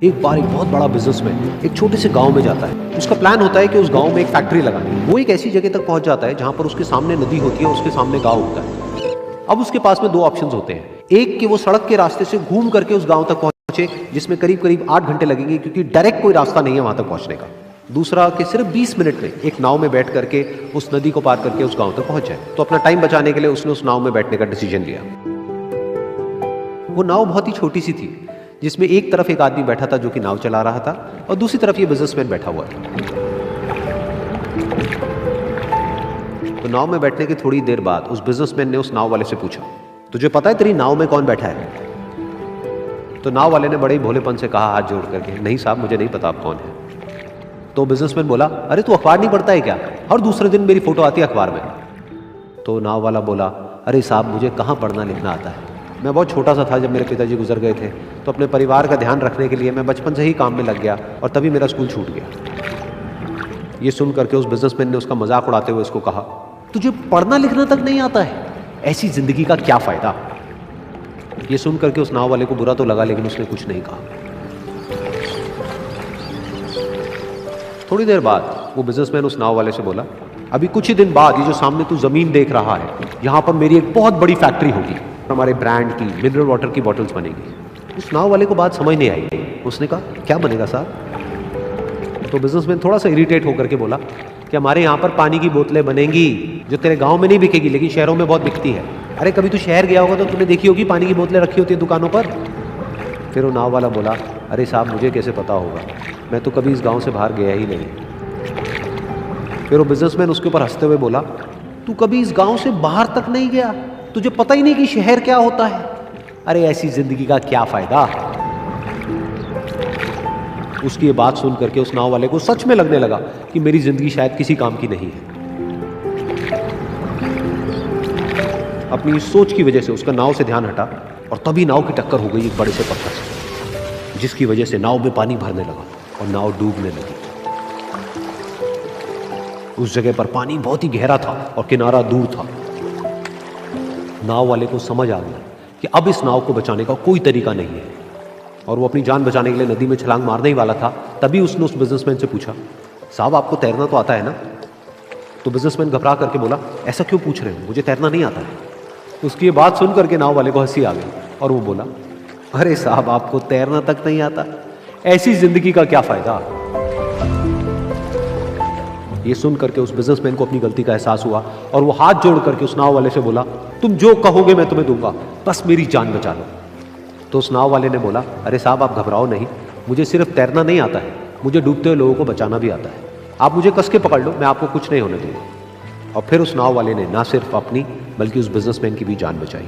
एक बार एक बहुत बड़ा बिजनेसमैन एक छोटे से गांव में जाता है। उसका प्लान होता है कि उस गांव में एक फैक्ट्री लगानी है। वो एक ऐसी जगह तक पहुंच जाता है जहां पर उसके सामने नदी होती है और उसके सामने गांव होता है। अब उसके पास में दो ऑप्शंस होते हैं। एक कि वो सड़क के रास्ते से घूम करके उस गांव तक पहुंचे, जिसमें करीब करीब 8 घंटे लगेंगे, क्योंकि डायरेक्ट कोई रास्ता नहीं है वहां तक पहुंचने का। दूसरा कि सिर्फ 20 मिनट में एक नाव में बैठ करके उस नदी को पार करके उस गांव तक पहुंच जाए। तो अपना टाइम बचाने के लिए उसने उस नाव में बैठने का डिसीजन लिया। वो नाव बहुत ही छोटी सी थी, जिसमें एक तरफ एक आदमी बैठा था जो कि नाव चला रहा था और दूसरी तरफ ये बिजनेसमैन बैठा हुआ था। तो नाव में बैठने की थोड़ी देर बाद उस बिजनेसमैन ने उस नाव वाले से पूछा, तुझे पता है तेरी नाव में कौन बैठा है? तो नाव वाले ने बड़े ही भोलेपन से कहा हाथ जोड़ करके, नहीं साहब मुझे नहीं पता आप कौन है। तो बिजनेसमैन बोला, अरे तू अखबार नहीं पढ़ता है क्या? हर दूसरे दिन मेरी फोटो आती है अखबार में। तो नाव वाला बोला, अरे साहब मुझे कहाँ पढ़ना लिखना आता है, मैं बहुत छोटा सा था जब मेरे पिताजी गुजर गए थे, तो अपने परिवार का ध्यान रखने के लिए मैं बचपन से ही काम में लग गया और तभी मेरा स्कूल छूट गया। ये सुन करके उस बिजनेसमैन ने उसका मजाक उड़ाते हुए उसको कहा, तुझे पढ़ना लिखना तक नहीं आता है, ऐसी जिंदगी का क्या फायदा? ये सुन करके उस नाव वाले को बुरा तो लगा, लेकिन उसने कुछ नहीं कहा। थोड़ी देर बाद वो बिजनेसमैन उस नाव वाले से बोला, अभी कुछ ही दिन बाद ये जो सामने तू जमीन देख रहा है, यहाँ पर मेरी एक बहुत बड़ी फैक्ट्री होगी, हमारे ब्रांड की मिनरल वाटर की बॉटल्स बनेगी। उस नाव वाले को बात समझ नहीं आई। उसने कहा, क्या बनेगा साहब? तो बिजनेसमैन थोड़ा सा इरिटेट होकर के बोला कि हमारे यहाँ पर पानी की बोतलें बनेंगी जो तेरे गांव में नहीं बिकेगी, लेकिन शहरों में बहुत बिकती है। अरे कभी तू शहर गया होगा तो तूने देखी होगी पानी की बोतलें रखी होती है दुकानों पर। फिर वो नाव वाला बोला, अरे साहब मुझे कैसे पता होगा, मैं तो कभी इस गाँव से बाहर गया ही नहीं। फिर वो बिजनेसमैन उसके ऊपर हंसते हुए बोला, तू कभी इस गाँव से बाहर तक नहीं गया, तुझे पता ही नहीं कि शहर क्या होता है? अरे ऐसी जिंदगी का क्या फायदा? उसकी ये बात सुन करके उस नाव वाले को सच में लगने लगा कि मेरी जिंदगी शायद किसी काम की नहीं है। अपनी सोच की वजह से उसका नाव से ध्यान हटा और तभी नाव की टक्कर हो गई एक बड़े से पत्थर से, जिसकी वजह से नाव में पानी भरने लगा और नाव डूबने लगी। उस जगह पर पानी बहुत ही गहरा था और किनारा दूर था। नाव वाले को समझ आ गया कि अब इस नाव को बचाने का कोई तरीका नहीं है, और वो अपनी जान बचाने के लिए नदी में छलांग मारने ही वाला था। तभी उसने उस बिजनेसमैन से पूछा, साहब आपको तैरना तो आता है ना? तो बिजनेसमैन घबरा करके बोला, ऐसा क्यों पूछ रहे हो, मुझे तैरना नहीं आता है। उसकी ये बात सुन करके नाव वाले को हंसी आ गई और वो बोला, अरे साहब आपको तैरना तक नहीं आता, ऐसी जिंदगी का क्या फायदा? ये सुन करके उस बिजनेसमैन को अपनी गलती का एहसास हुआ और वो हाथ जोड़ करके उस नाव वाले से बोला, तुम जो कहोगे मैं तुम्हें दूंगा, बस मेरी जान बचा लो। तो उस नाव वाले ने बोला, अरे साहब आप घबराओ नहीं, मुझे सिर्फ तैरना नहीं आता है, मुझे डूबते हुए लोगों को बचाना भी आता है। आप मुझे कस के पकड़ लो, मैं आपको कुछ नहीं होने दूंगा। और फिर उस नाव वाले ने ना सिर्फ अपनी बल्कि उस बिजनेसमैन की भी जान बचाई।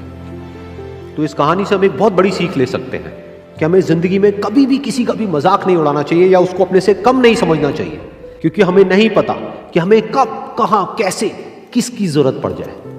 तो इस कहानी से हम एक बहुत बड़ी सीख ले सकते हैं कि हमें जिंदगी में कभी भी किसी का भी मजाक नहीं उड़ाना चाहिए या उसको अपने से कम नहीं समझना चाहिए, क्योंकि हमें नहीं पता कि हमें कब, कहां, कैसे, किसकी जरूरत पड़ जाए।